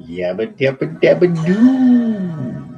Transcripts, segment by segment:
Yabba dabba dabba doo.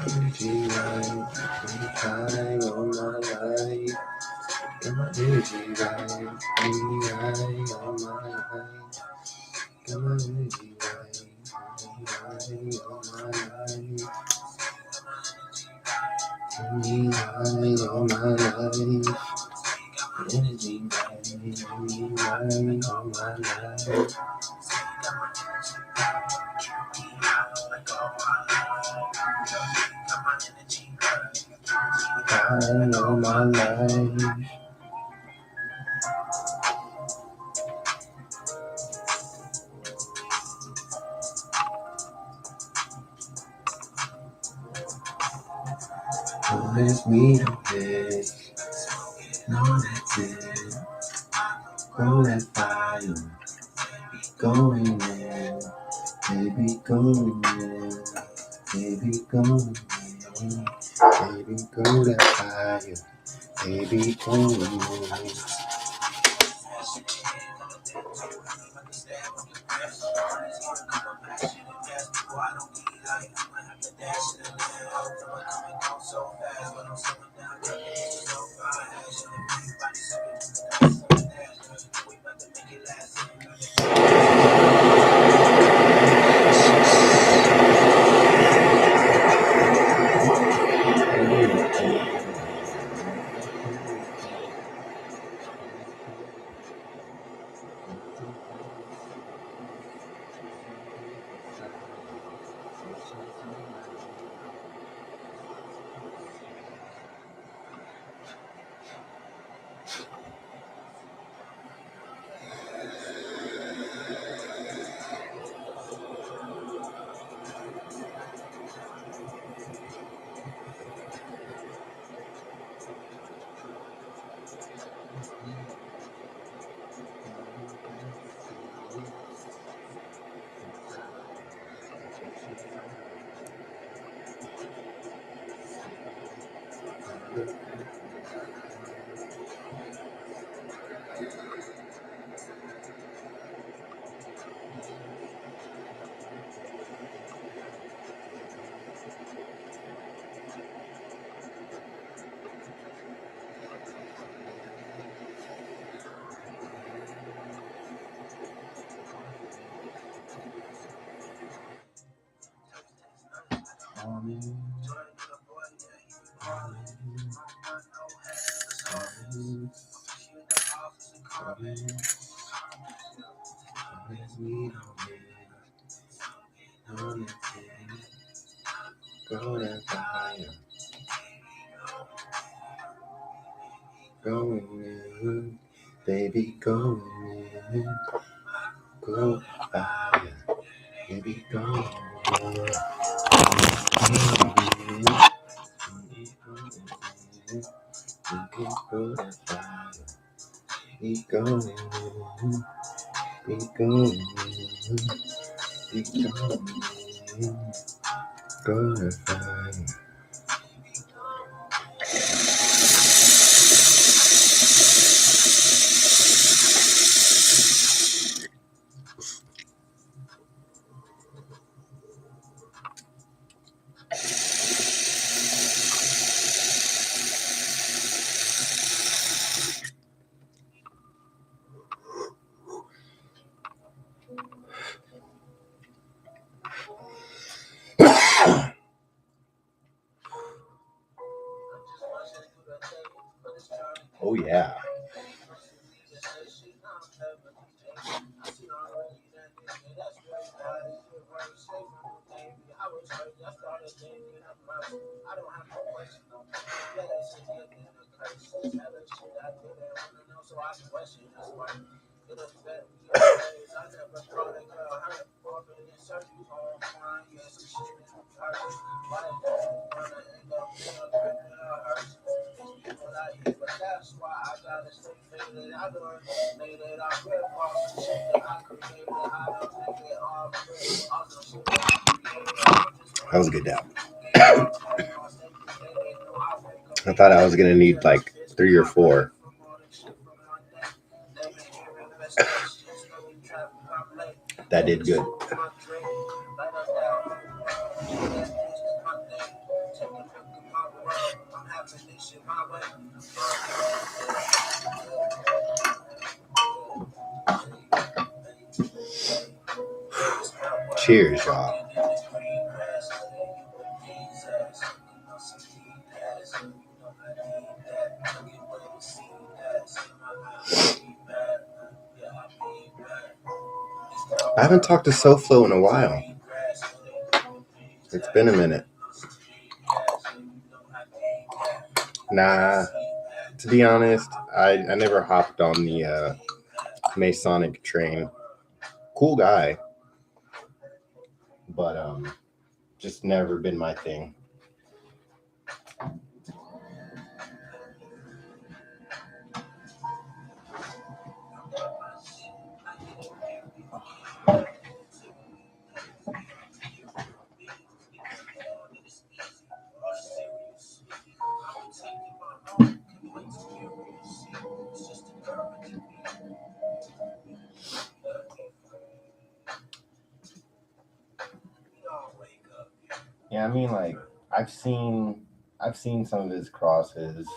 Energy right, pretty high all my life. Got my energy right, pretty high all my life. Got my energy right, pretty high all my life. Pretty high all my life. Energy right, pretty high all my life. High all my life. Oh, there's me on this. No, that's it. Roll that fire. Going in. Baby, going in. Baby, going in. Baby, go that fire. Baby, going in. Go that fire. Go in, baby, go in. Go fire. Baby, go in. Go that fire. Be going, be going, be going. Go that fire. Oh yeah. That was a good dab. I thought I was gonna need like 3 or 4. That did good. Cheers, y'all. I haven't talked to SoFlo in a while. It's been a minute. Nah, to be honest, I never hopped on the Masonic train. Cool guy, but just never been my thing. Yeah, I mean, like I've seen some of his crosses,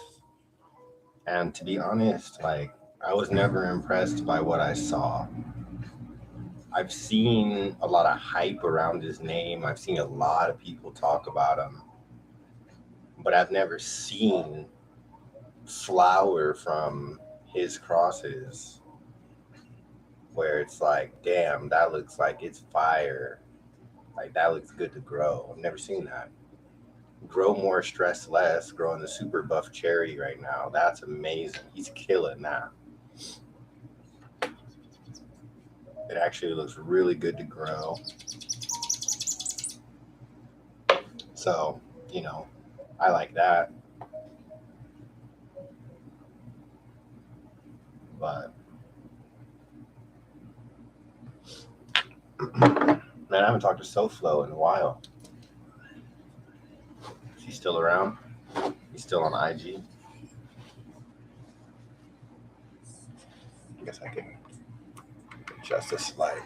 and to be honest, like I was never impressed by what I saw. I've seen a lot of hype around his name. I've seen a lot of people talk about him, but I've never seen flower from his crosses where it's like, damn, that looks like it's fire. Like that looks good to grow. I've never seen that. Grow more, stress less. Growing the super buff cherry right now. That's amazing. He's killing that. It actually looks really good to grow. So, I like that. But man, I haven't talked to SoFlo in a while. Is he still around? He's still on IG. I guess I can adjust this light.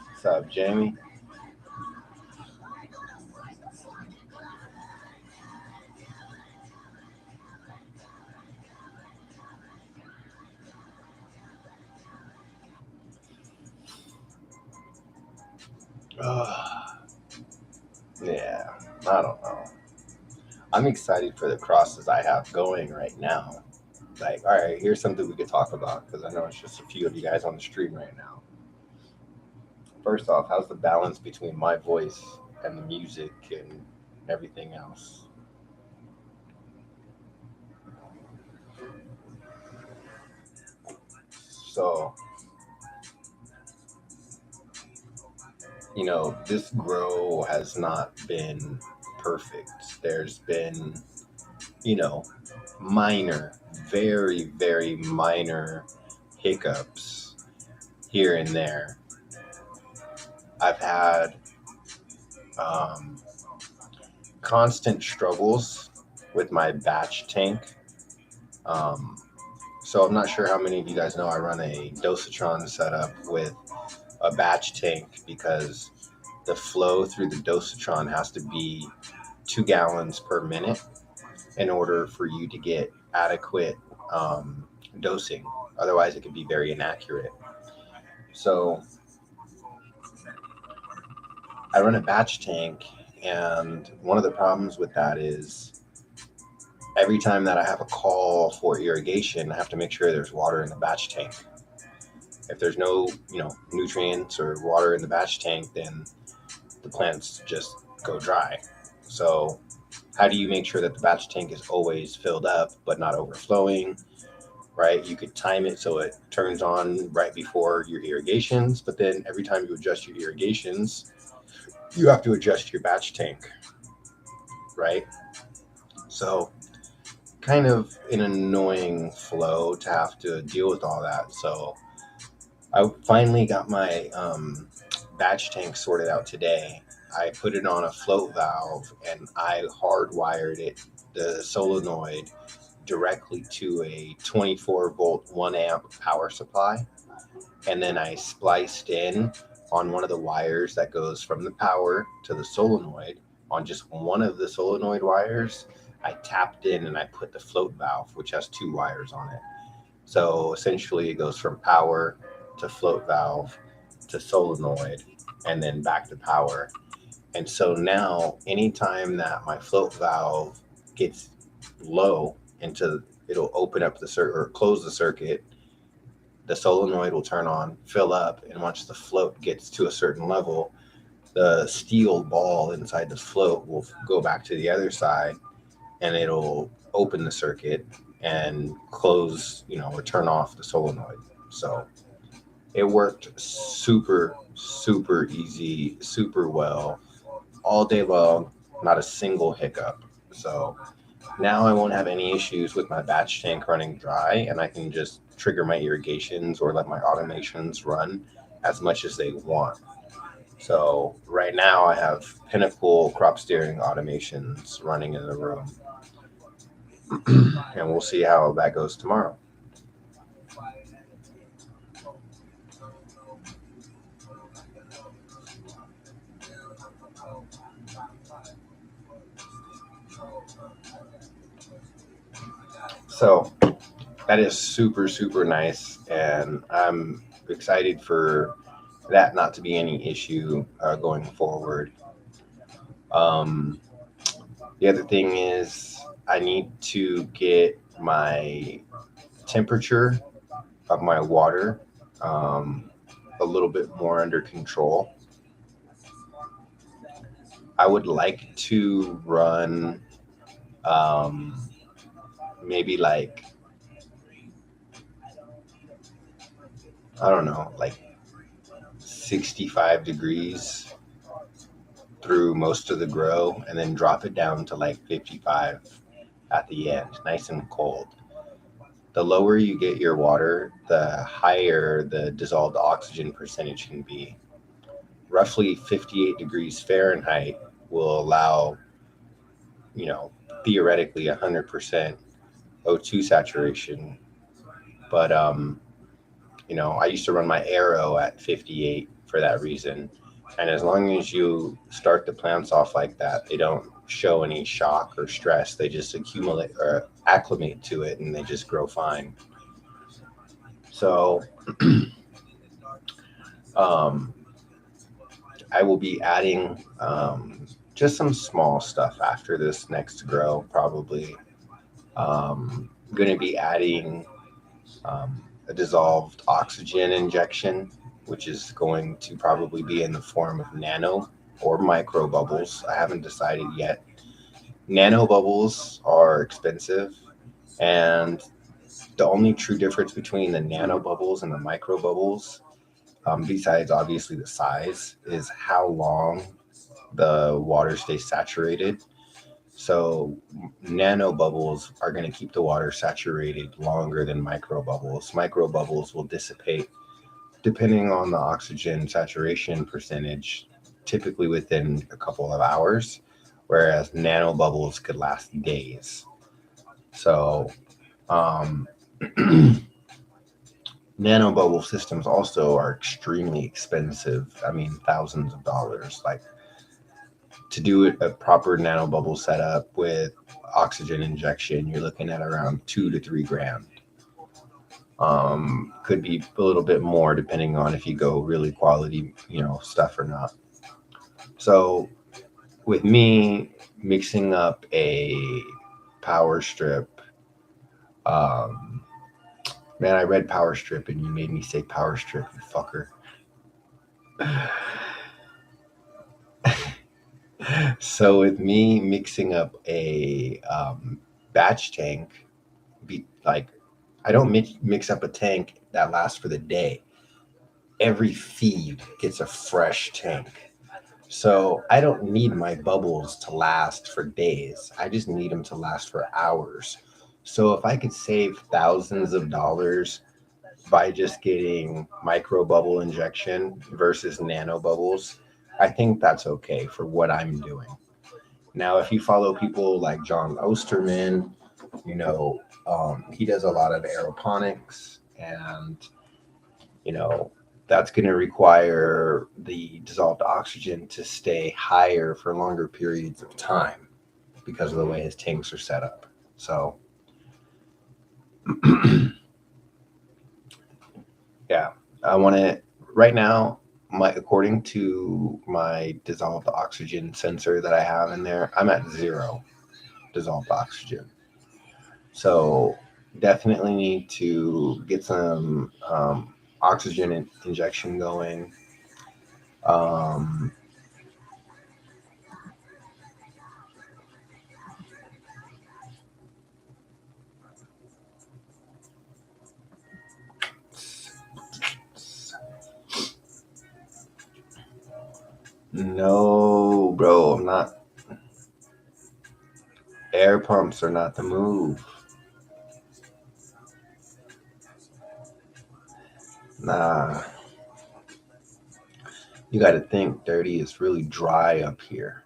What's up, Jamie? Yeah, I don't know. I'm excited for the crosses I have going right now. Like, all right, here's something we could talk about because I know it's just a few of you guys on the stream right now. First off, how's the balance between my voice and the music and everything else? So, this grow has not been perfect. There's been, you know, minor, very, very minor hiccups here and there. I've had um, constant struggles with my batch tank. Um, so I'm not sure how many of you guys know I run a dosatron setup with a batch tank because the flow through the dosatron has to be 2 gallons per minute in order for you to get adequate dosing. Otherwise, it could be very inaccurate. So I run a batch tank, and one of the problems with that is every time that I have a call for irrigation, I have to make sure there's water in the batch tank. If there's no, nutrients or water in the batch tank, then the plants just go dry. So how do you make sure that the batch tank is always filled up but not overflowing? Right? You could time it so it turns on right before your irrigations, but then every time you adjust your irrigations, you have to adjust your batch tank, right? So kind of an annoying flow to have to deal with all that. So I finally got my batch tank sorted out today. I put it on a float valve and I hardwired it, the solenoid, directly to a 24-volt 1 amp power supply. And then I spliced in on one of the wires that goes from the power to the solenoid. On just one of the solenoid wires, I tapped in and I put the float valve, which has 2 wires on it. So essentially, it goes from power to float valve to solenoid and then back to power. And so now, anytime that my float valve gets low it'll open up the circuit or close the circuit, the solenoid will turn on, fill up, and once the float gets to a certain level, the steel ball inside the float will go back to the other side and it'll open the circuit and close, or turn off the solenoid. So it worked super, super easy, super well, all day long, not a single hiccup. So now I won't have any issues with my batch tank running dry, and I can just trigger my irrigations or let my automations run as much as they want. So right now I have Pinnacle crop steering automations running in the room, and we'll see how that goes tomorrow. So that is super, super nice, and I'm excited for that not to be any issue going forward. Um, the other thing is I need to get my temperature of my water a little bit more under control. I would like to run um, maybe like, I don't know, like 65 degrees through most of the grow and then drop it down to like 55 at the end, nice and cold. The lower you get your water, the higher the dissolved oxygen percentage can be. Roughly 58 degrees Fahrenheit will allow, theoretically 100% O2 saturation. But, I used to run my Aero at 58 for that reason. And as long as you start the plants off like that, they don't show any shock or stress. They just accumulate or acclimate to it and they just grow fine. So, um, I will be adding just some small stuff after this next grow, probably. Going to be adding a dissolved oxygen injection, which is going to probably be in the form of nano or micro bubbles. I haven't decided yet. Nano bubbles are expensive, and the only true difference between the nano bubbles and the micro bubbles, besides obviously the size, is how long the water stays saturated. So nano bubbles are going to keep the water saturated longer than micro bubbles. Micro bubbles will dissipate depending on the oxygen saturation percentage, typically within a couple of hours, whereas nano bubbles could last days. So um, nano bubble systems also are extremely expensive. I mean, thousands of dollars. Like to do a proper nano bubble setup with oxygen injection, you're looking at around 2 to 3 grand. Could be a little bit more depending on if you go really quality, stuff or not. So with me mixing up a power strip, um, man, I read power strip and you made me say power strip, you fucker. So with me mixing up a batch tank, I don't mix up a tank that lasts for the day. Every feed gets a fresh tank. So I don't need my bubbles to last for days. I just need them to last for hours. So if I could save thousands of dollars by just getting micro bubble injection versus nano bubbles, I think that's okay for what I'm doing. Now, if you follow people like John Osterman, he does a lot of aeroponics, and you know, that's going to require the dissolved oxygen to stay higher for longer periods of time because of the way his tanks are set up. So, yeah, I want to right now. According to my dissolved oxygen sensor that I have in there, I'm at 0 dissolved oxygen. So definitely need to get some oxygen injection going. Um, no, bro, I'm not. Air pumps are not the move. Nah, you got to think, dirty. It's really dry up here.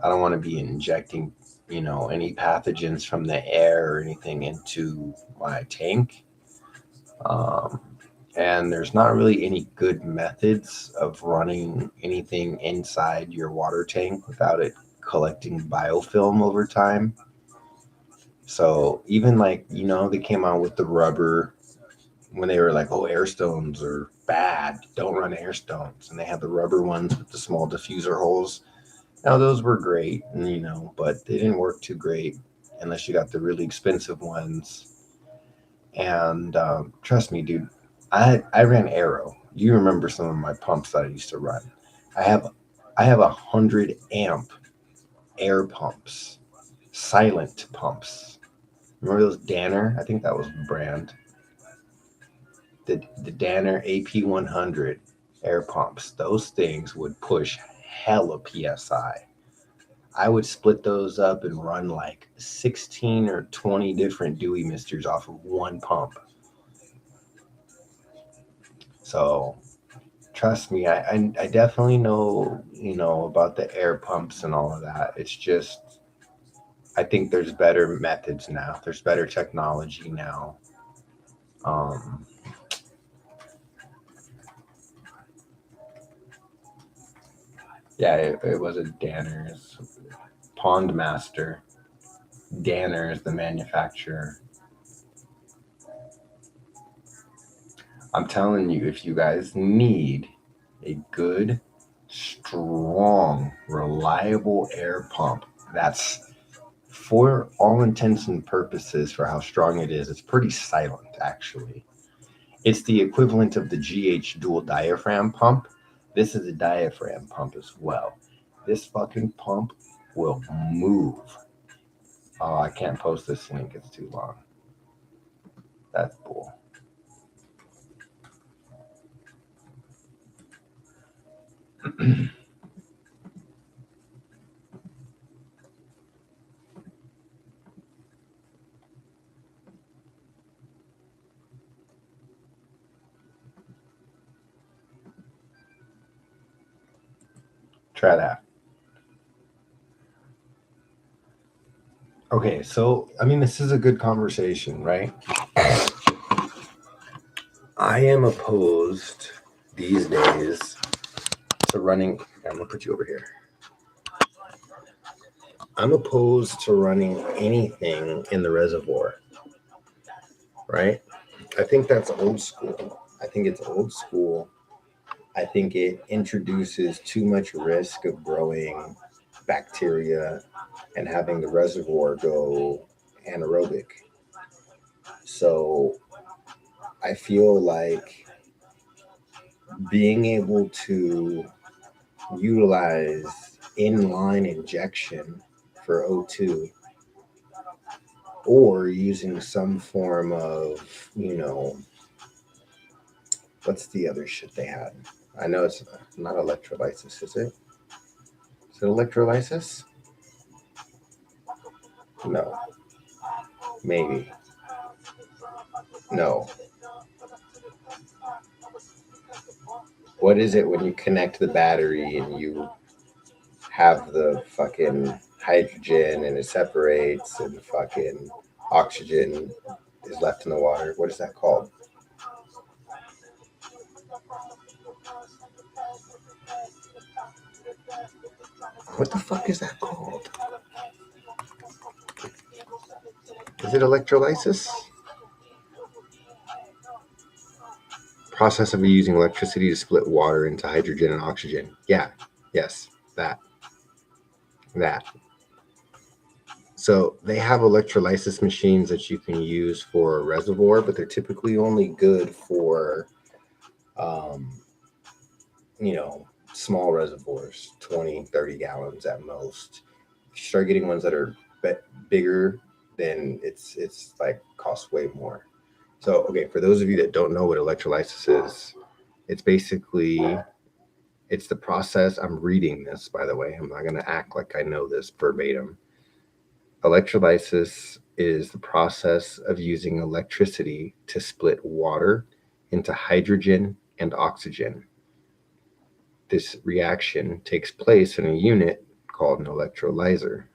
I don't want to be injecting, any pathogens from the air or anything into my tank. Um, and there's not really any good methods of running anything inside your water tank without it collecting biofilm over time. So even like, they came out with the rubber when they were like, oh, air stones are bad. Don't run air stones. And they had the rubber ones with the small diffuser holes. Now those were great, but they didn't work too great unless you got the really expensive ones. And trust me, dude, I ran Arrow. You remember some of my pumps that I used to run. I have I have 100 amp air pumps, silent pumps. Remember those Danner? I think that was the brand. The Danner AP100 air pumps. Those things would push hella psi. I would split those up and run like 16 or 20 different Dewey misters off of one pump. So trust me, I definitely know, about the air pumps and all of that. It's just, I think there's better methods now. There's better technology now. Um, yeah, it was a Danner's Pond Master. Danner's the manufacturer. I'm telling you, if you guys need a good, strong, reliable air pump that's, for all intents and purposes, for how strong it is, it's pretty silent actually. It's the equivalent of the GH dual diaphragm pump. This is a diaphragm pump as well. This fucking pump will move. Oh, I can't post this link, it's too long. That's bull. Try that. Okay, so I mean, this is a good conversation, right? I am opposed these days to running. I'm gonna put you over here. I'm opposed to running anything in the reservoir, right? I think that's old school. I think it's old school. I think it introduces too much risk of growing bacteria and having the reservoir go anaerobic. So I feel like being able to utilize inline injection for O2 or using some form of, what's the other shit they had? I know it's not electrolysis, is it? Is it electrolysis? No. Maybe. No. What is it when you connect the battery and you have the fucking hydrogen and it separates and fucking oxygen is left in the water? What is that called? What the fuck is that called? Is it electrolysis? Process of using electricity to split water into hydrogen and oxygen. Yeah. Yes. That. So they have electrolysis machines that you can use for a reservoir, but they're typically only good for, small reservoirs, 20, 30 gallons at most. If you start getting ones that are bigger, then it's like costs way more. So, okay, for those of you that don't know what electrolysis is, it's basically, it's the process. I'm reading this, by the way. I'm not going to act like I know this verbatim. Electrolysis is the process of using electricity to split water into hydrogen and oxygen. This reaction takes place in a unit called an electrolyzer.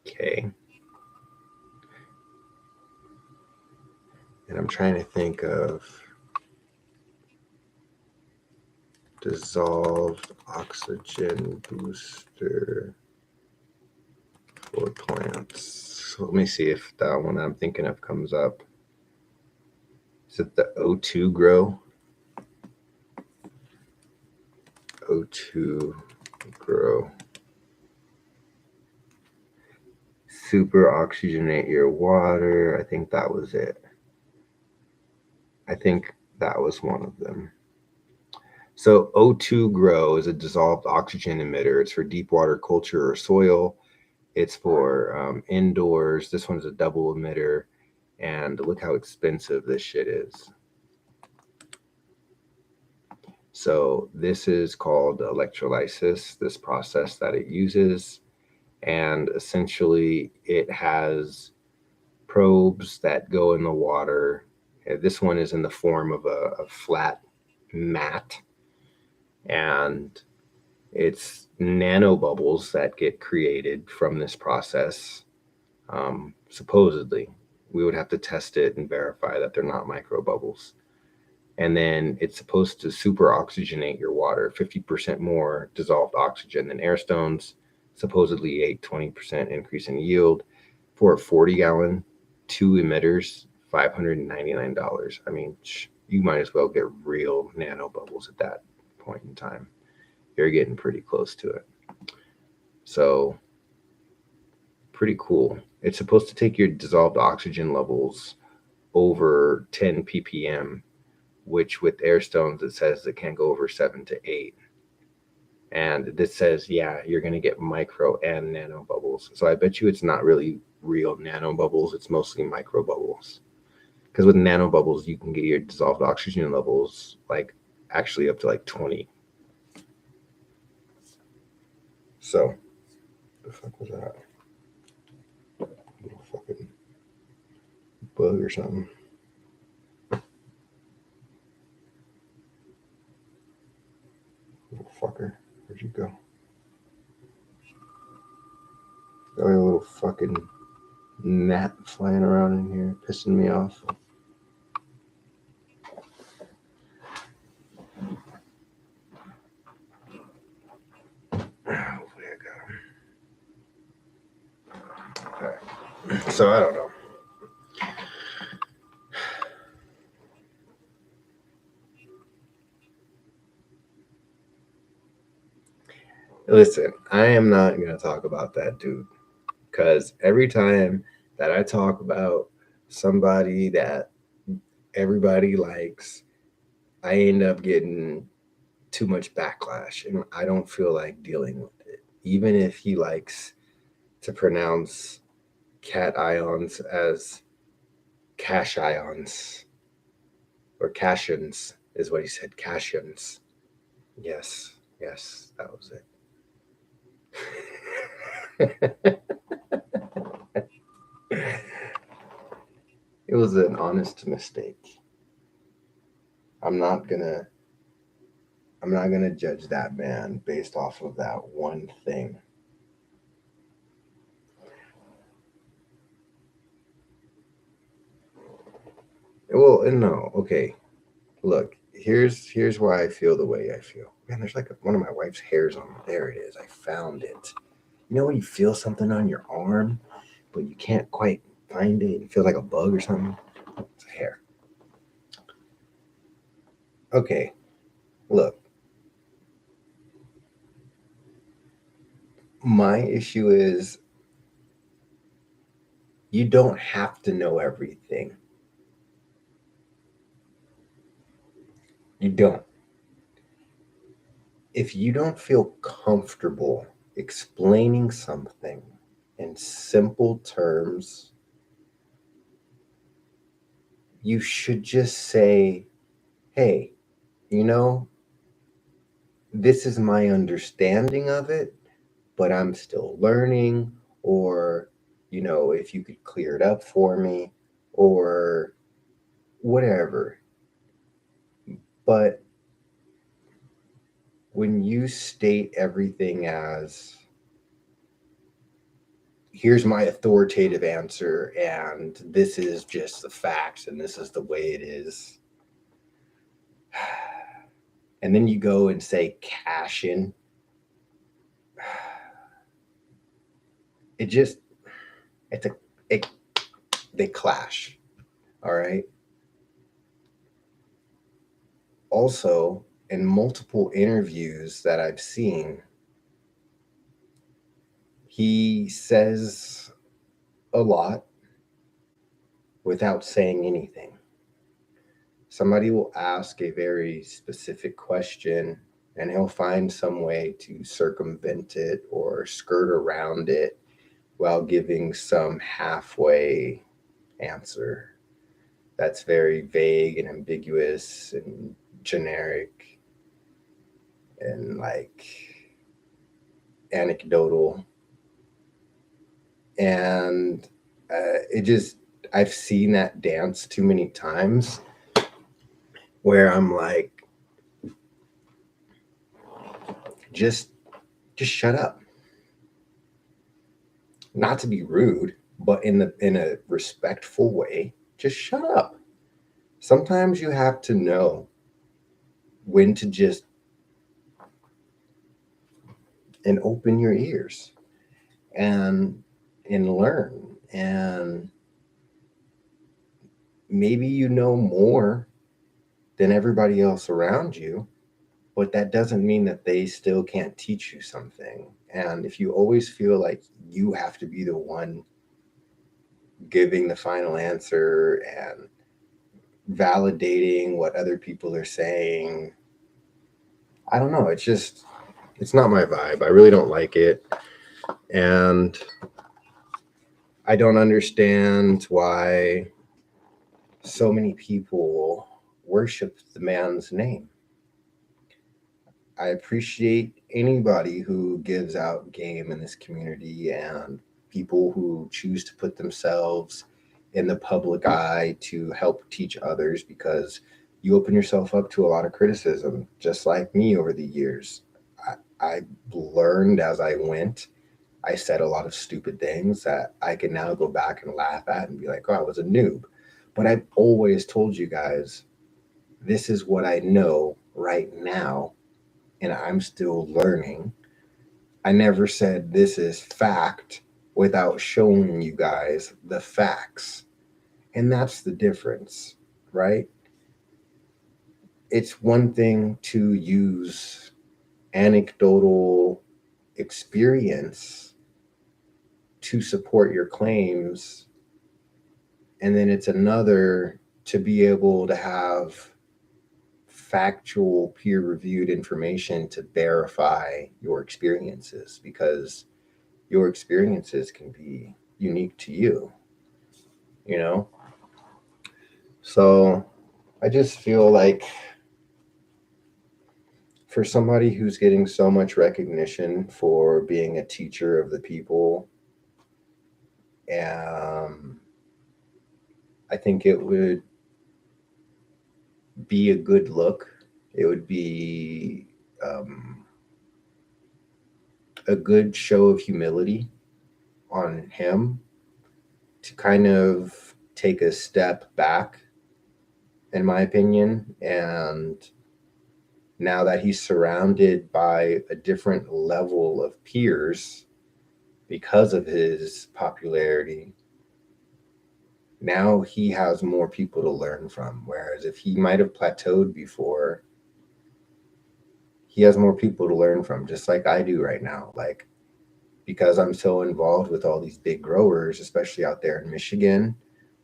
Okay. And I'm trying to think of dissolved oxygen booster for plants. So let me see if that one I'm thinking of comes up. Is it the O2 grow? O2 grow. Super oxygenate your water. I think that was it. I think that was one of them. So O2 grow is a dissolved oxygen emitter. It's for deep water culture or soil. It's for indoors. This one's a double emitter. And look how expensive this shit is. So this is called electrolysis, this process that it uses. And essentially it has probes that go in the water. This one is in the form of a flat mat. And it's nanobubbles that get created from this process. Supposedly, we would have to test it and verify that they're not microbubbles. And then it's supposed to super oxygenate your water, 50% more dissolved oxygen than air stones, supposedly a 20% increase in yield. For a 40-gallon, 2 emitters, $599. I mean, you might as well get real nanobubbles at that point in time. You're getting pretty close to it. So, pretty cool. It's supposed to take your dissolved oxygen levels over 10 ppm, which with air stones it says it can't go over 7 to 8. And this says, yeah, you're going to get micro and nano bubbles. So I bet you it's not really real nano bubbles. It's mostly micro bubbles. Because with nano bubbles, you can get your dissolved oxygen levels like actually up to like 20. So, the fuck was that? Little fucking bug or something. Little fucker. Where'd you go? Got a little fucking gnat flying around in here, pissing me off. Hopefully I got him. Okay. So I don't know. Listen, I am not going to talk about that dude because every time that I talk about somebody that everybody likes, I end up getting too much backlash and I don't feel like dealing with it. Even if he likes to pronounce cat ions as cash ions or cashions is what he said, cashions. Yes, that was it. It was an honest mistake. I'm not gonna judge that man based off of that one thing. Well, no, okay. Look, here's why I feel the way I feel. Man, there's like one of my wife's hairs on. There it is. I found it. You know when you feel something on your arm, but you can't quite find it? It feels like a bug or something. It's a hair. Okay, look. My issue is you don't have to know everything. You don't. If you don't feel comfortable explaining something in simple terms, you should just say, hey, you know, this is my understanding of it, but I'm still learning, or, you know, if you could clear it up for me, or whatever. But when you state everything as, here's my authoritative answer, and this is just the facts, and this is the way it is, and then you go and say cash in, they clash. All right. Also, in multiple interviews that I've seen, he says a lot without saying anything. Somebody will ask a very specific question and he'll find some way to circumvent it or skirt around it while giving some halfway answer that's very vague and ambiguous and generic and like anecdotal. And I've seen that dance too many times where I'm like, just shut up. Not to be rude, but in a respectful way, just shut up. Sometimes you have to know when to just and open your ears and learn, and maybe you know more than everybody else around you, but that doesn't mean that they still can't teach you something. And if you always feel like you have to be the one giving the final answer and validating what other people are saying, I don't know, it's not my vibe. I really don't like it. And I don't understand why so many people worship the man's name. I appreciate anybody who gives out game in this community and people who choose to put themselves in the public eye to help teach others, because you open yourself up to a lot of criticism, just like me over the years. I learned as I went. I said a lot of stupid things that I can now go back and laugh at and be like, oh, I was a noob. But I've always told you guys, this is what I know right now, and I'm still learning. I never said this is fact without showing you guys the facts. And that's the difference, right? It's one thing to use anecdotal experience to support your claims, and then it's another to be able to have factual peer-reviewed information to verify your experiences, because your experiences can be unique to you, you know? So I just feel like for somebody who's getting so much recognition for being a teacher of the people, I think it would be a good look. It would be a good show of humility on him to kind of take a step back, in my opinion. And now that he's surrounded by a different level of peers because of his popularity, now he has more people to learn from. Whereas if he might have plateaued before, he has more people to learn from, just like I do right now. Like, because I'm so involved with all these big growers, especially out there in Michigan,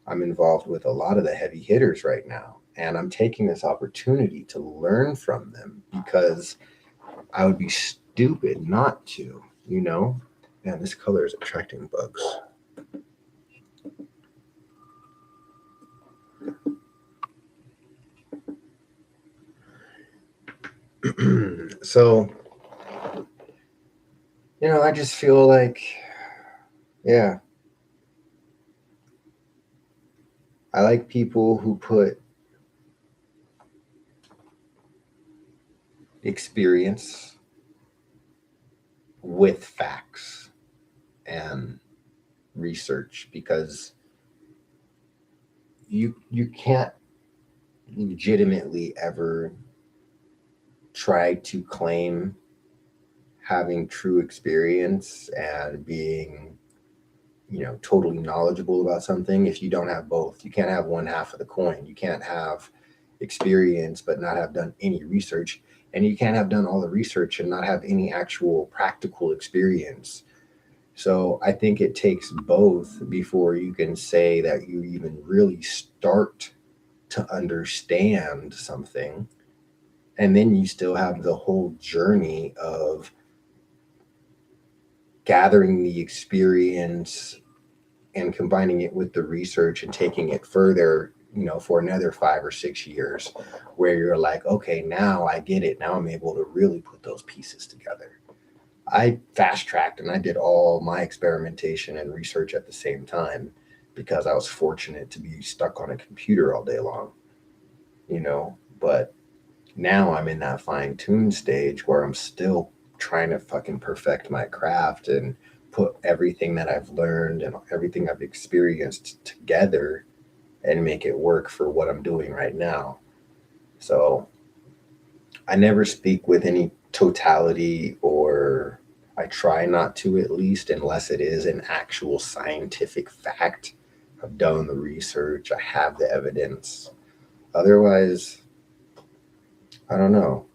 I'm involved with a lot of the heavy hitters right now. And I'm taking this opportunity to learn from them, because I would be stupid not to, you know? Man, this color is attracting bugs. So, I just feel like, yeah, I like people who put experience with facts and research, because you can't legitimately ever try to claim having true experience and being totally knowledgeable about something if you don't have both. You can't have one half of the coin. You can't have experience but not have done any research, and you can't have done all the research and not have any actual practical experience. So I think it takes both before you can say that you even really start to understand something. And then you still have the whole journey of gathering the experience and combining it with the research and taking it further, for another 5 or 6 years, where you're like, okay, now I get it. Now I'm able to really put those pieces together. I fast tracked and I did all my experimentation and research at the same time, because I was fortunate to be stuck on a computer all day long, but now I'm in that fine tune stage where I'm still trying to fucking perfect my craft and put everything that I've learned and everything I've experienced together and make it work for what I'm doing right now. So I never speak with any totality, or I try not to, at least, unless it is an actual scientific fact. I've done the research, I have the evidence. Otherwise, I don't know.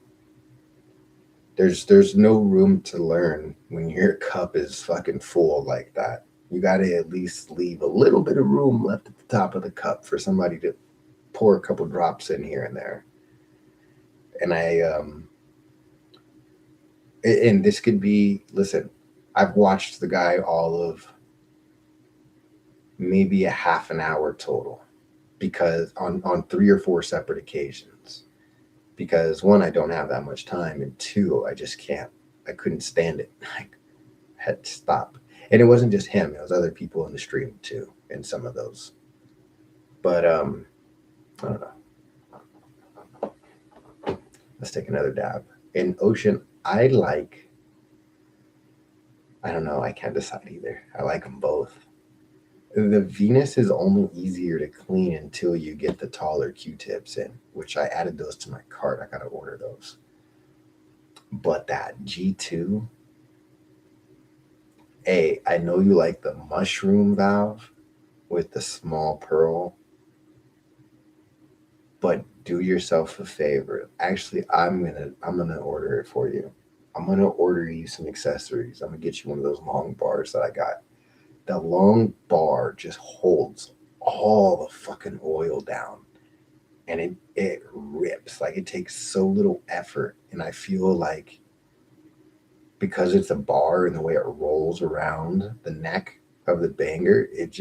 There's no room to learn when your cup is fucking full like that. You got to at least leave a little bit of room left at the top of the cup for somebody to pour a couple drops in here and there. And and this could be, listen, I've watched the guy all of maybe a half an hour total, because on 3 or 4 separate occasions, because one, I don't have that much time, and two, I couldn't stand it. I had to stop. And it wasn't just him, it was other people in the stream too in some of those. But I don't know. Let's take another dab. In Ocean, I don't know, I can't decide either. I like them both. The Venus is only easier to clean until you get the taller Q-tips in, which I added those to my cart. I gotta order those. But that G2, I know you like the mushroom valve with the small pearl, but do yourself a favor. Actually, I'm gonna order it for you. I'm gonna order you some accessories. I'm gonna get you one of those long bars that I got. The long bar just holds all the fucking oil down, and it rips. Like, it takes so little effort, and I feel like because it's a bar and the way it rolls around the neck of the banger, it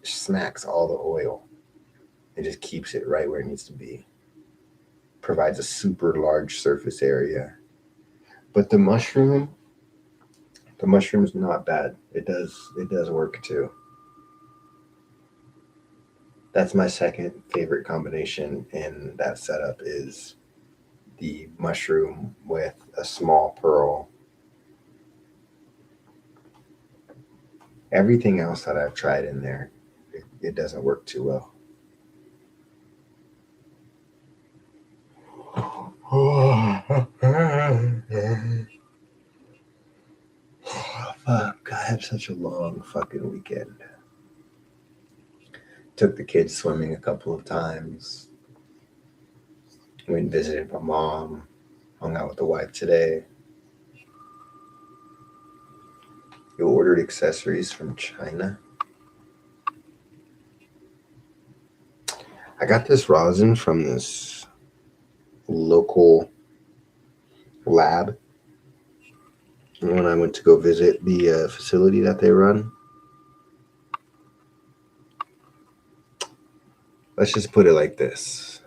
smacks all the oil. It just keeps it right where it needs to be. Provides a super large surface area. But the mushroom's not bad. It does work too. That's my second favorite combination in that setup, is the mushroom with a small pearl. Everything else that I've tried in there, it doesn't work too well. Fuck, I had such a long fucking weekend. Took the kids swimming a couple of times. Went and visited my mom. Hung out with the wife today. You ordered accessories from China. I got this rosin from this local lab when I went to go visit the facility that they run. Let's just put it like this.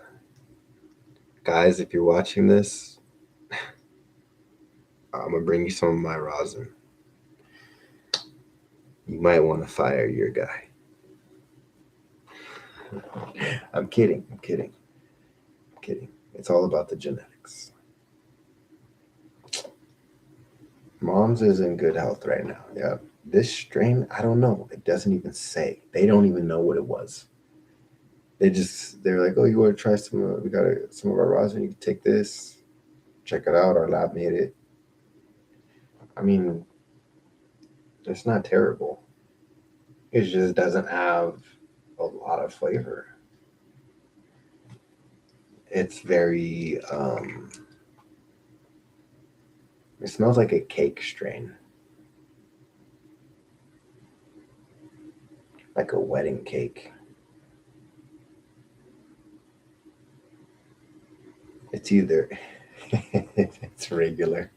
Guys, if you're watching this, I'm going to bring you some of my rosin. You might want to fire your guy. I'm kidding. It's all about the genetics. Mom's is in good health right now. Yeah. This strain, I don't know. It doesn't even say. They don't even know what it was. They're like, oh, you want to try some? We got some of our rosin. You can take this, check it out. Our lab made it. I mean, it's not terrible. It just doesn't have a lot of flavor. It's very, it smells like a cake strain. Like a wedding cake. It's either, it's regular.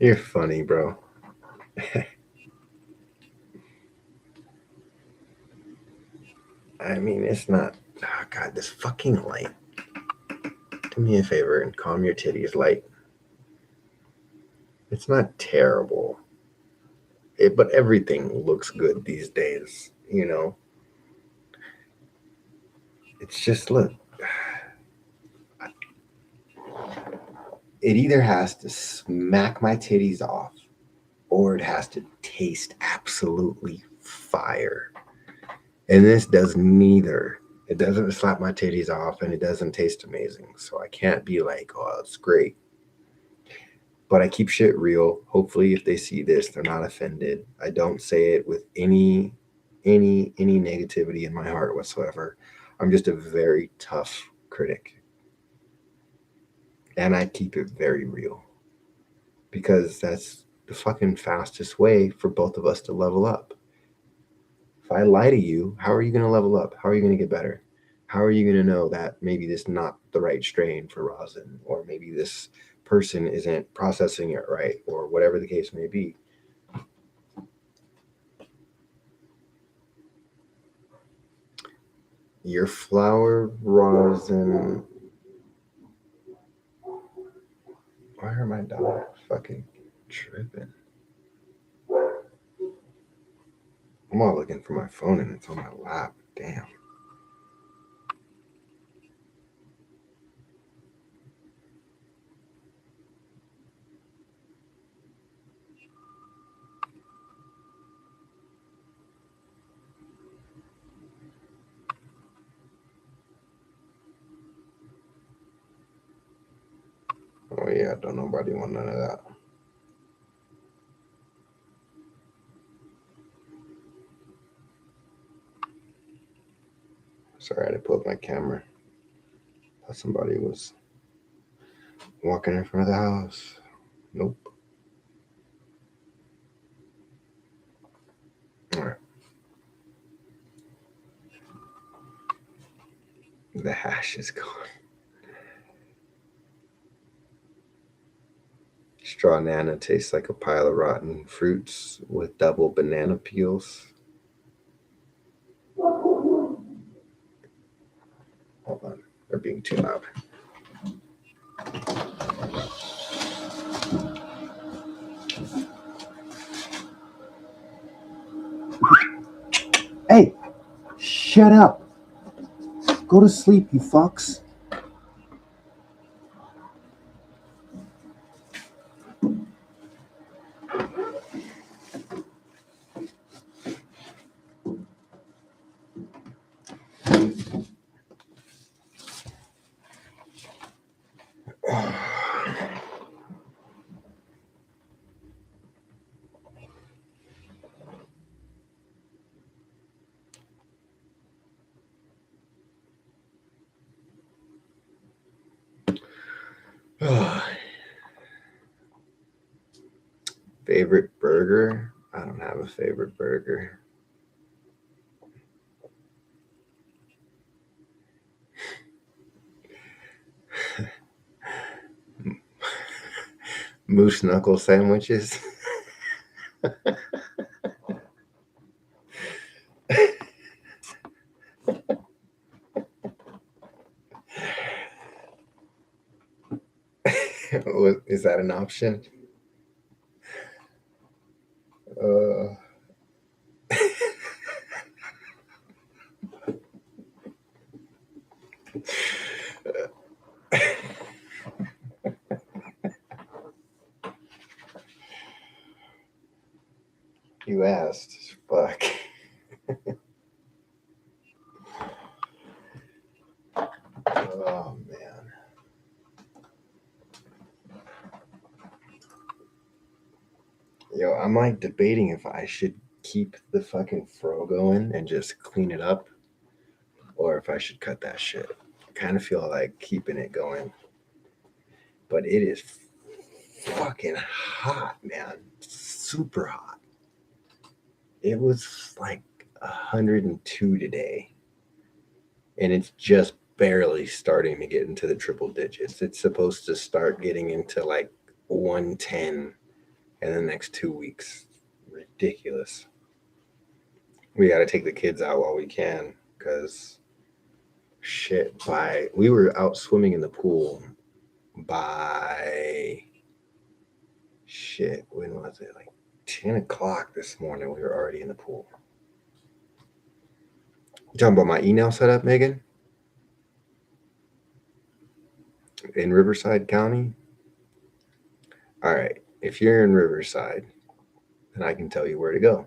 You're funny, bro. I mean, it's not. Oh, God, this fucking light. Do me a favor and calm your titties, light. It's not terrible. But everything looks good these days, you know? It's just, look. It either has to smack my titties off, or it has to taste absolutely fire. And this does neither. It doesn't slap my titties off, and it doesn't taste amazing. So I can't be like, oh, it's great. But I keep shit real. Hopefully, if they see this, they're not offended. I don't say it with any negativity in my heart whatsoever. I'm just a very tough critic, and I keep it very real because that's the fucking fastest way for both of us to level up. If I lie to you, how are you going to level up? How are you going to get better? How are you going to know that maybe this is not the right strain for rosin, or maybe this person isn't processing it right, or whatever the case may be? Your flower rosin. Why are my dogs fucking tripping? I'm all looking for my phone and it's on my lap. Damn. Oh yeah, don't nobody want none of that. Sorry, I had to pull up my camera. Thought somebody was walking in front of the house. Nope. All right. The hash is gone. Straw nana tastes like a pile of rotten fruits with double banana peels. Hold on, they're being too loud. Hey, shut up. Go to sleep, you fucks. Favorite burger? I don't have a favorite burger. Moose knuckle sandwiches. Is that an option? Uh, you asked. Fuck. Oh man. Yo, I'm like debating if I should keep the fucking fro going and just clean it up, or if I should cut that shit. I kind of feel like keeping it going, but it is fucking hot, man. Super hot. It was like 102 today, and it's just barely starting to get into the triple digits. It's supposed to start getting into like 110 in the next 2 weeks. Ridiculous. We got to take the kids out while we can because shit, we were out swimming in the pool by shit, when was it? Like 10 o'clock this morning. We were already in the pool. You talking about my e-nail setup, Megan? In Riverside County? All right. If you're in Riverside, then I can tell you where to go.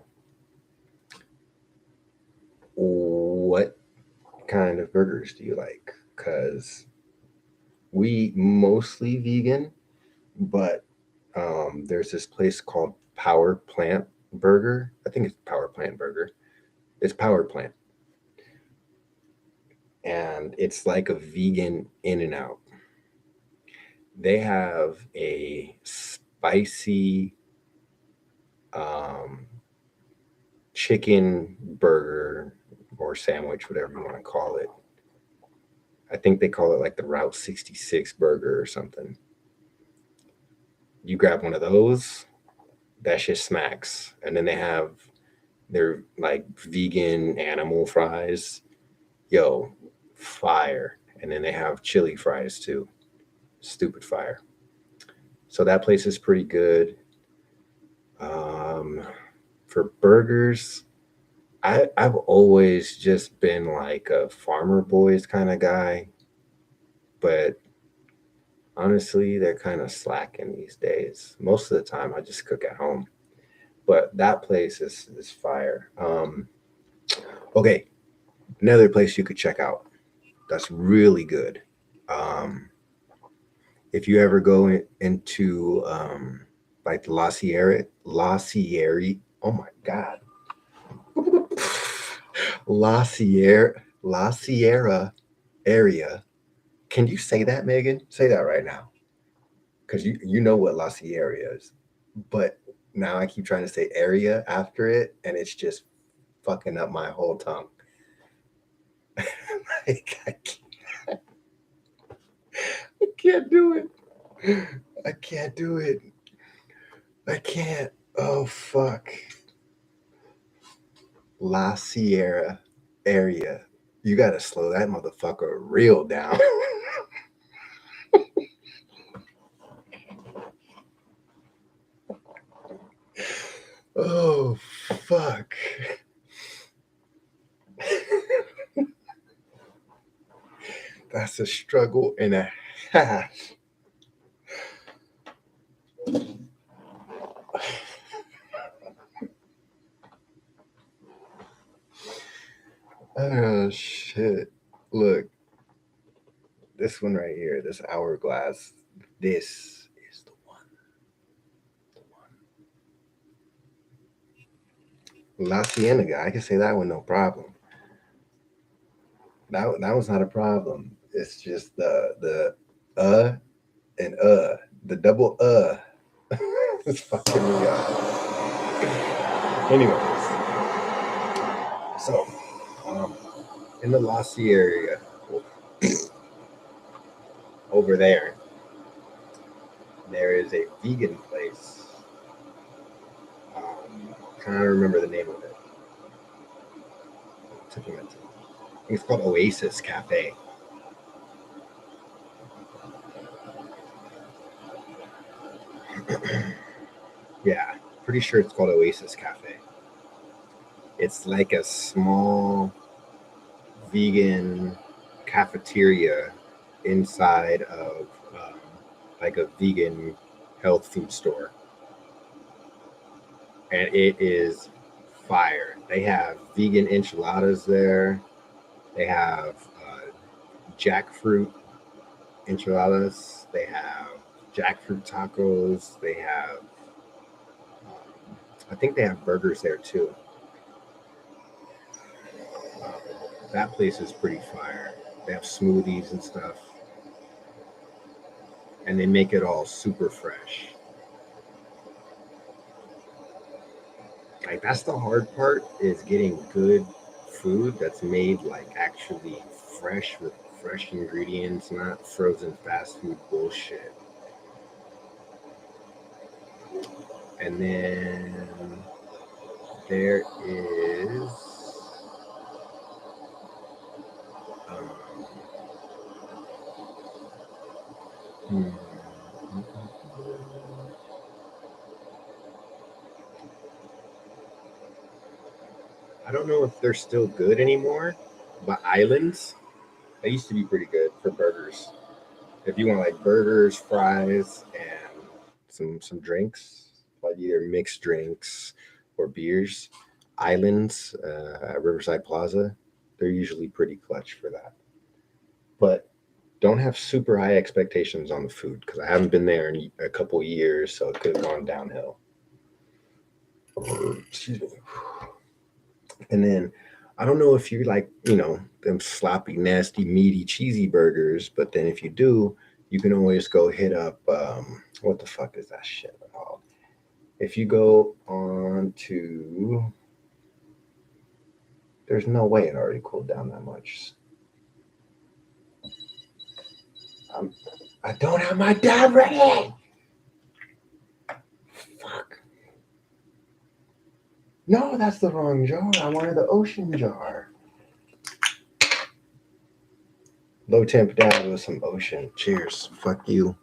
What kind of burgers do you like? Because we mostly vegan, but There's this place called Power Plant Burger. I think it's Power Plant Burger. It's Power Plant, and it's like a vegan In and Out. They have a spicy um, chicken burger or sandwich, whatever you want to call it. I think they call it like the Route 66 burger or something. You grab one of those, that shit smacks. And then they have their like vegan animal fries. Yo, fire. And then they have chili fries too. Stupid fire. So that place is pretty good. Um, for burgers, I've always just been like a Farmer Boys kind of guy, but honestly, they're kind of slacking these days. Most of the time, I just cook at home. But that place is fire. Okay, another place you could check out that's really good. Um, if you ever go into like La Sierra, oh my God, La Sierra area. Can you say that, Megan? Say that right now, because you know what La Sierra is. But now I keep trying to say area after it, and it's just fucking up my whole tongue. Like, I can't do it. I can't do it. I can't. Oh fuck. La Sierra area. You gotta slow that motherfucker real down. Oh fuck. That's a struggle and a half. Oh shit. Look, this one right here, this hourglass. This is the one. La Cienega. I can say that one no problem. That was not a problem. It's just the and the double it's fucking me up. Anyways, so um, in the Lassie area over there, there is a vegan place. Trying to remember the name of it. Took a minute. I think it's called Oasis Cafe. Yeah, pretty sure it's called Oasis Cafe. It's like a small vegan cafeteria inside of like a vegan health food store, and it is fire. They have vegan enchiladas there. They have jackfruit enchiladas. They have jackfruit tacos. They have, I think they have burgers there too. That place is pretty fire. They have smoothies and stuff, and they make it all super fresh. Like that's the hard part is getting good food that's made like actually fresh with fresh ingredients, not frozen fast food bullshit. And then there is um, hmm, I don't know if they're still good anymore, but Islands, they used to be pretty good for burgers. If you want like burgers, fries, and some drinks, like either mixed drinks or beers, Islands at Riverside Plaza, they're usually pretty clutch for that. But don't have super high expectations on the food because I haven't been there in a couple of years, so it could have gone downhill. Excuse me. And then I don't know if you like, them sloppy, nasty, meaty, cheesy burgers, but then if you do, you can always go hit up what the fuck is that shit called? If you go on to, there's no way it already cooled down that much. I don't have my dab ready. Fuck. No, that's the wrong jar. I wanted the ocean jar. Low temp dab with some ocean. Cheers. Fuck you.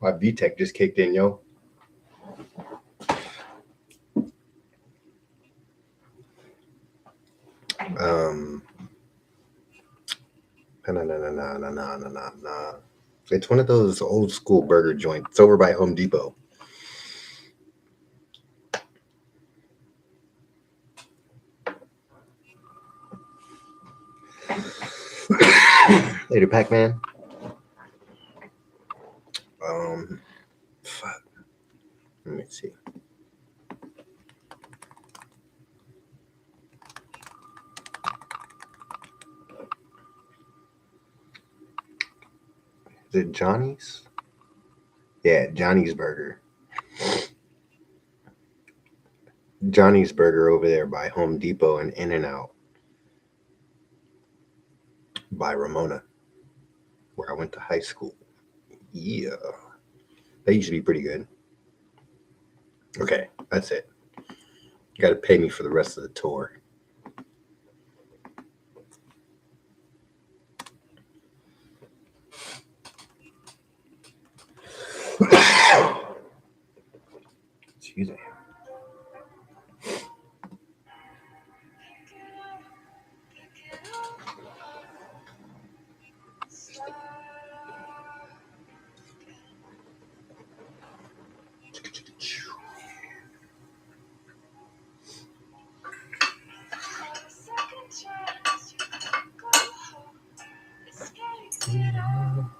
My VTech just kicked in, yo. No. It's one of those old school burger joints. It's over by Home Depot. Later, Pac-Man. Fuck. Let me see. Is it Johnny's? Yeah, Johnny's Burger. Johnny's Burger over there by Home Depot and In-N-Out. By Ramona, where I went to high school. Yeah. That used to be pretty good. Okay, that's it. You got to pay me for the rest of the tour. Excuse me.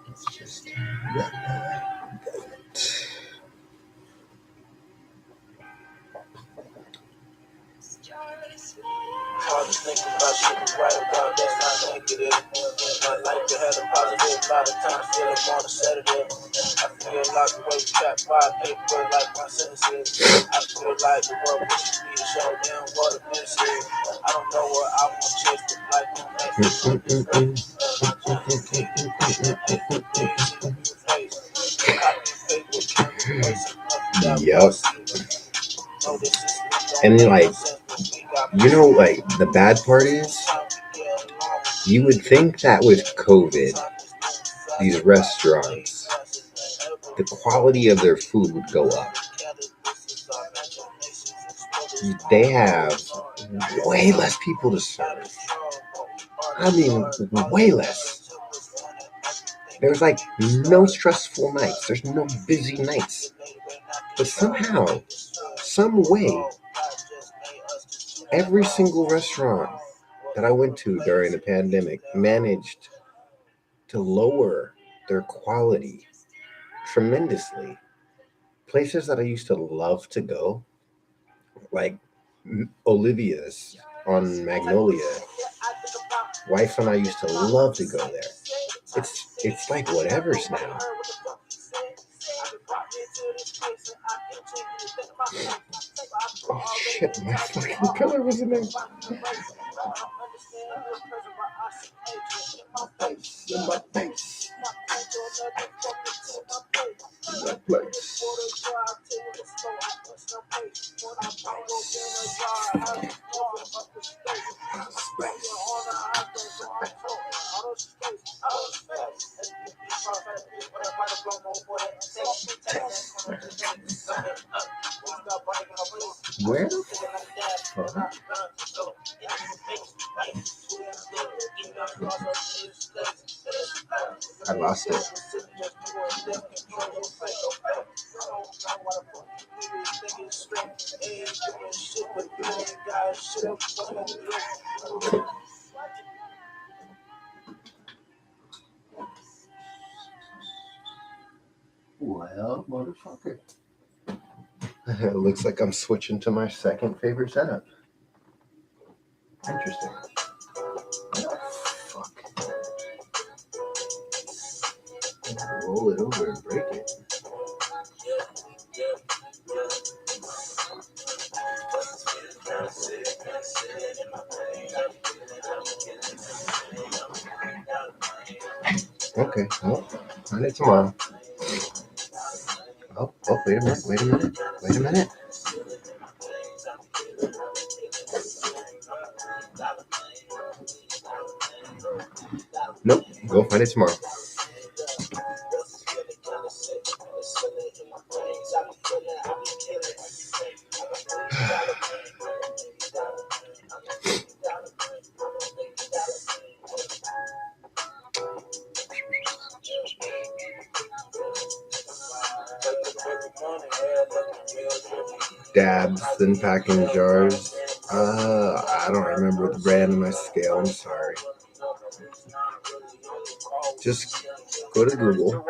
It's just Hard to think about shit right about that, not negative. I like to have a positive a lot of times, feel like on a Saturday. I feel like the way trapped by paper, like my senses. I feel like the world wishes me to show them what a miss is. I don't know what I want to chase, but like no next. Yup. And then, like, like, the bad part is, you would think that with COVID, these restaurants, the quality of their food would go up. They have way less people to serve. I mean, way less. There's like no stressful nights. There's no busy nights. But somehow, some way, every single restaurant that I went to during the pandemic managed to lower their quality tremendously. Places that I used to love to go, like Olivia's on Magnolia. Wife and I used to love to go there. It's like whatever's now. Oh shit, my fucking pillar was in there. My face, in my face. That place. Where the fuck? I lost it. Well, motherfucker. It looks like I'm switching to my second favorite setup. Interesting. Fuck. Roll it over and break it. Okay, well, find it tomorrow. Oh, wait a minute. Nope, go find it tomorrow. Dabs and packing jars. I don't remember the brand of my scale. I'm sorry. Just go to Google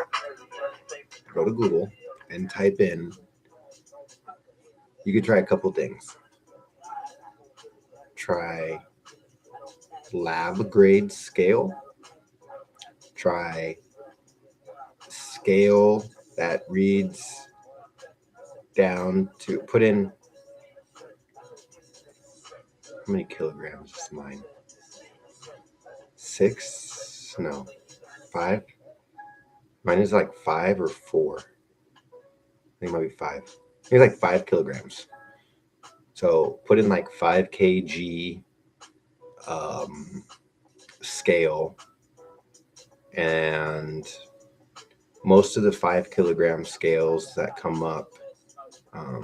and type in. You could try a couple things. Try lab grade scale. Try scale that reads down to put in. How many kilograms is mine? 6? No. 5? Mine is like 5 or 4. I think it might be 5. I think it's like 5 kilograms. So put in like 5 kg scale, and most of the 5 kilogram scales that come up are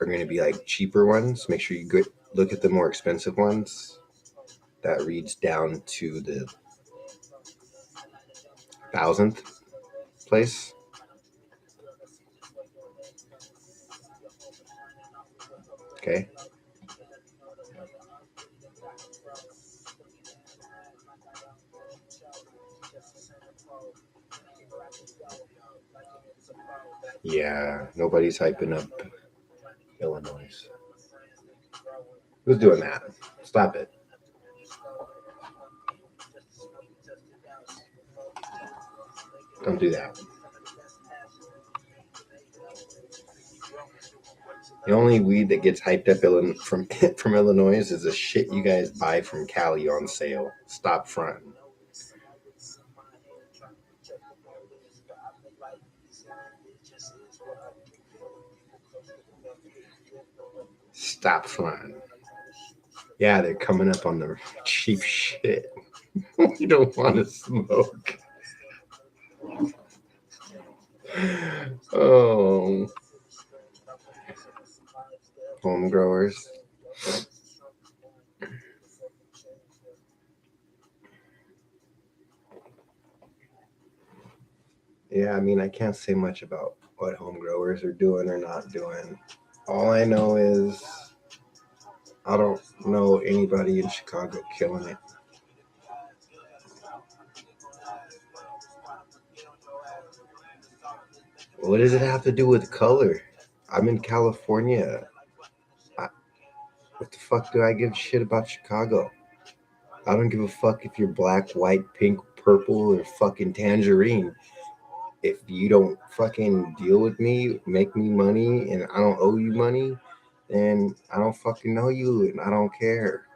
going to be like cheaper ones. Make sure you look at the more expensive ones that reads down to the 1,000th place. Okay. Yeah, nobody's hyping up Illinois. Who's doing that? Stop it. Don't do that. The only weed that gets hyped up from Illinois is the shit you guys buy from Cali on sale. Stop fronting. Stop fronting. Yeah, they're coming up on the cheap shit. You don't want to smoke. Oh. Home growers. Yeah, I mean, I can't say much about what home growers are doing or not doing. All I know is I don't know anybody in Chicago killing it. What does it have to do with color? I'm in California. What the fuck do I give a shit about Chicago? I don't give a fuck if you're black, white, pink, purple, or fucking tangerine. If you don't fucking deal with me, make me money, and I don't owe you money, then I don't fucking know you, and I don't care.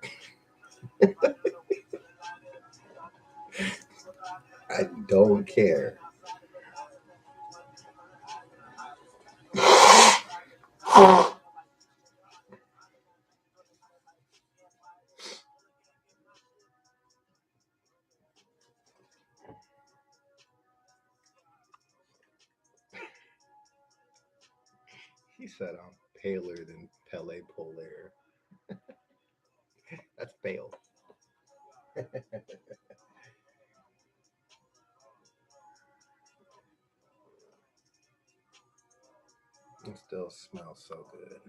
I don't care. He said I'm paler than Pele Polar. That's pale. It still smells so good.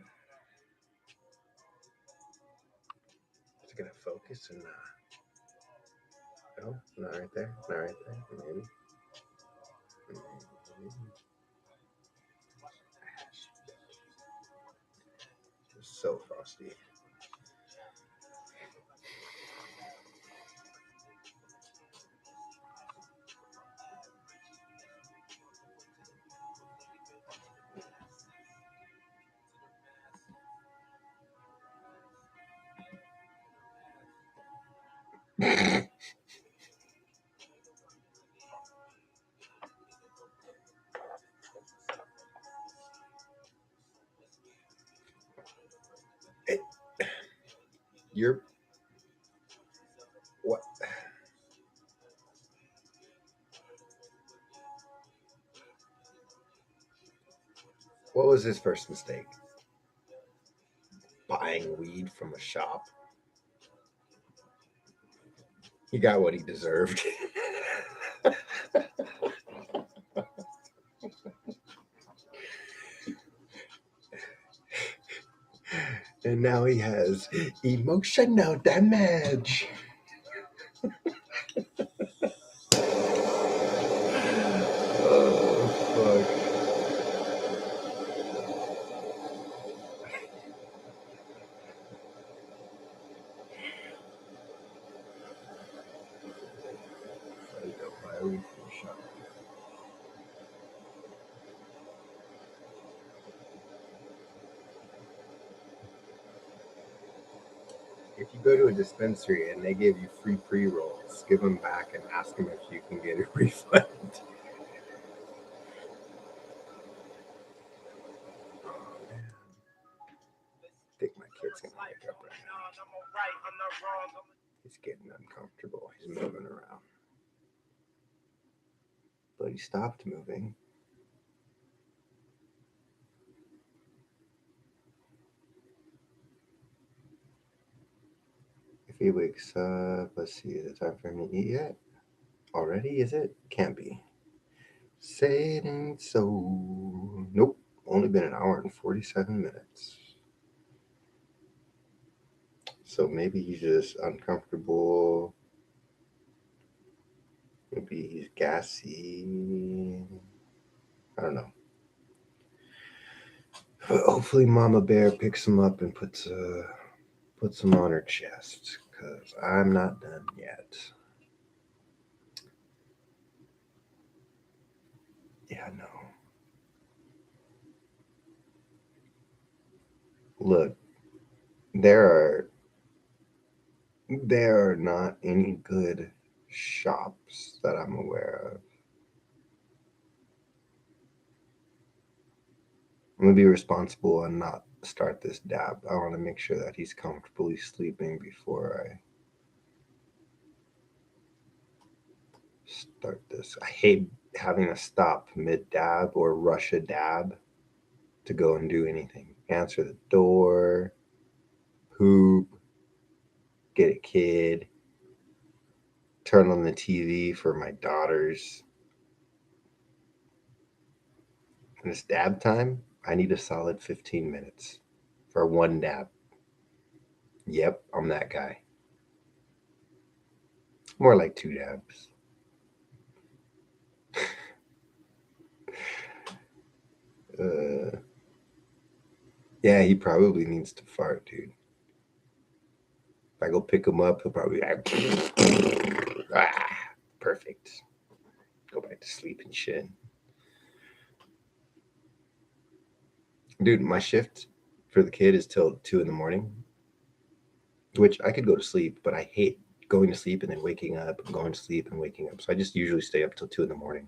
Is it gonna focus or not? No, not right there. Not right there. Maybe. It's so frosty. It, you're what? What was his first mistake? Buying weed from a shop. He got what he deserved. And now he has emotional damage. Oh, fuck. I don't buy weed from a shop. If you go to a dispensary and they give you free pre-rolls, give them back and ask them if you can get a refund. Oh, man. I think my kid's gonna wake up right now. He's getting uncomfortable. He's moving around. But he stopped moving. If he wakes up, let's see, is it time for him to eat yet? Already, is it? Can't be. Say it ain't so. Nope. Only been an hour and 47 minutes. So maybe he's just uncomfortable. Maybe he's gassy. I don't know. But hopefully Mama Bear picks him up and puts him on her chest, because I'm not done yet. Yeah, no. Look, there are not any good shops that I'm aware of. I'm gonna be responsible and not start this dab. I want to make sure that he's comfortably sleeping before I start this. I hate having to stop mid dab or rush a dab to go and do anything. Answer the door, poop, get a kid, turn on the TV for my daughters. And it's dab time. I need a solid 15 minutes for one dab. Yep, I'm that guy. More like two dabs. Yeah, he probably needs to fart, dude. If I go pick him up, he'll probably be like, perfect. Go back to sleep and shit. Dude, my shift for the kid is till 2 in the morning, which I could go to sleep, but I hate going to sleep and then waking up and going to sleep and waking up. So I just usually stay up till 2 in the morning.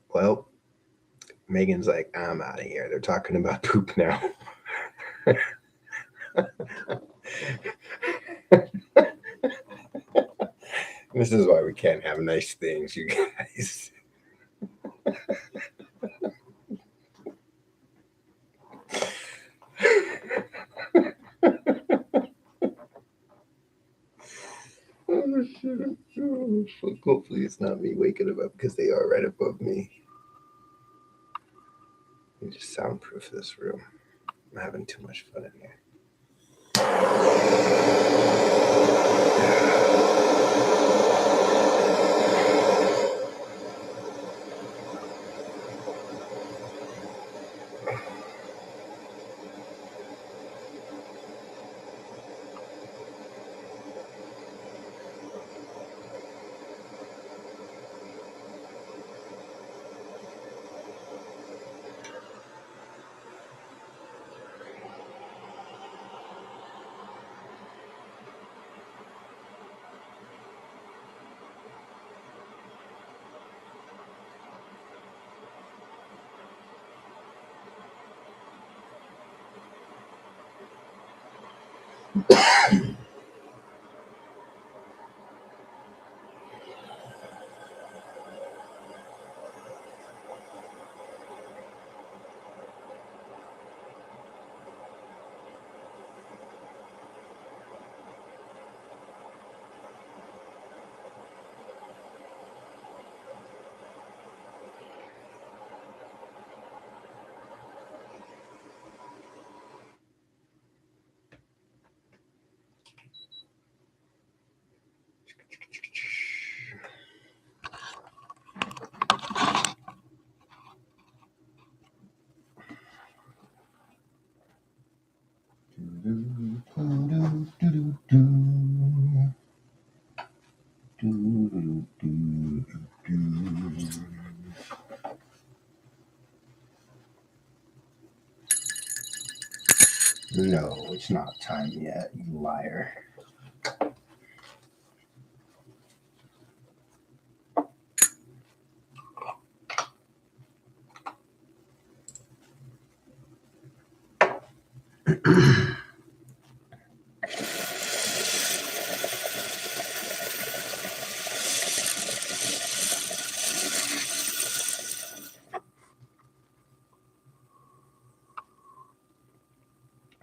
Well, Megan's like, I'm out of here. They're talking about poop now. This is why we can't have nice things, you guys. Oh shit. Oh, fuck. Hopefully it's not me waking them up because they are right above me. Let me just soundproof this room. I'm having too much fun in here. No, it's not time yet, you liar.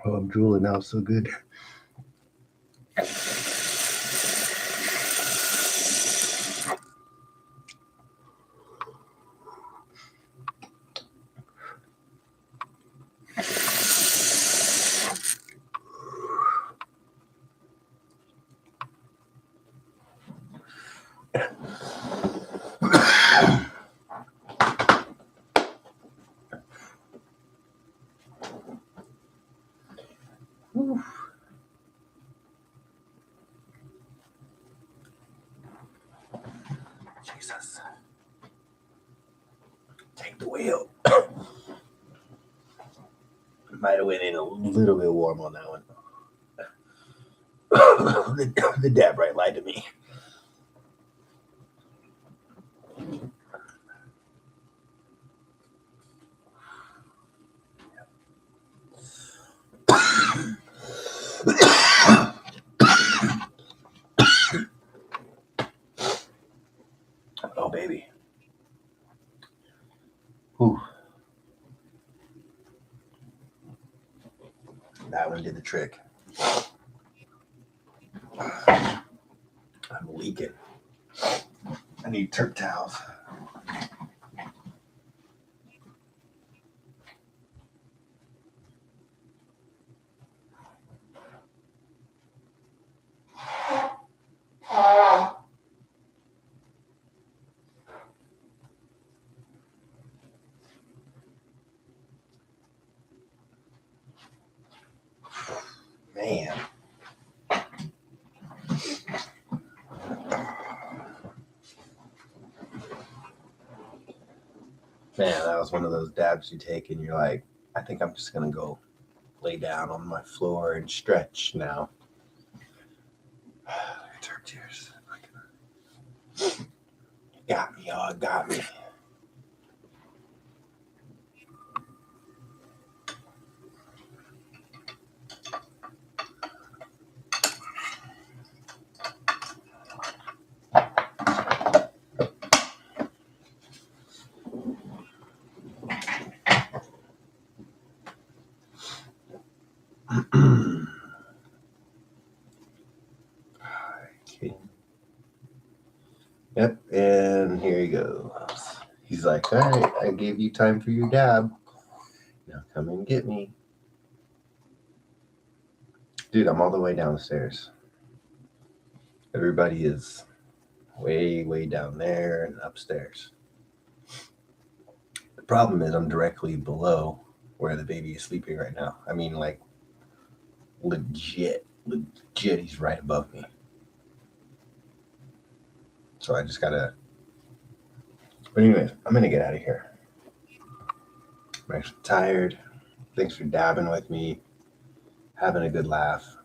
Oh, I'm drooling now, so good. Jesus. Take the wheel. Might have went in a little bit warm on that one. The dab right lied to me. Oh, baby. Whew. That one did the trick. I'm leaking. I need Turk towels. Man. Man, that was one of those dabs you take and you're like, I think I'm just going to go lay down on my floor and stretch now. Turk tears. Got me, y'all. Got me. He's like, all right, I gave you time for your dab. Now come and get me. Dude, I'm all the way downstairs. Everybody is way, way down there and upstairs. The problem is I'm directly below where the baby is sleeping right now. I mean, like, legit, he's right above me. So I just gotta... But anyways, I'm gonna get out of here. I'm actually tired. Thanks for dabbing with me. Having a good laugh.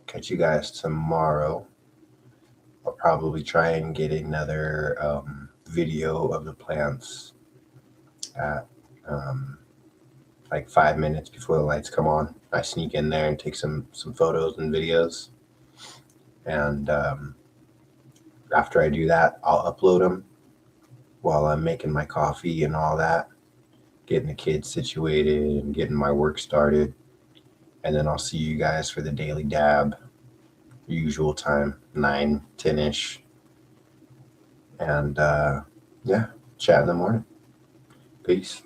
Catch you guys tomorrow. I'll probably try and get another video of the plants at like 5 minutes before the lights come on. I sneak in there and take some photos and videos. And after I do that, I'll upload them while I'm making my coffee and all that, getting the kids situated and getting my work started. And then I'll see you guys for the daily dab, usual time, 9, 10-ish. And yeah, chat in the morning. Peace.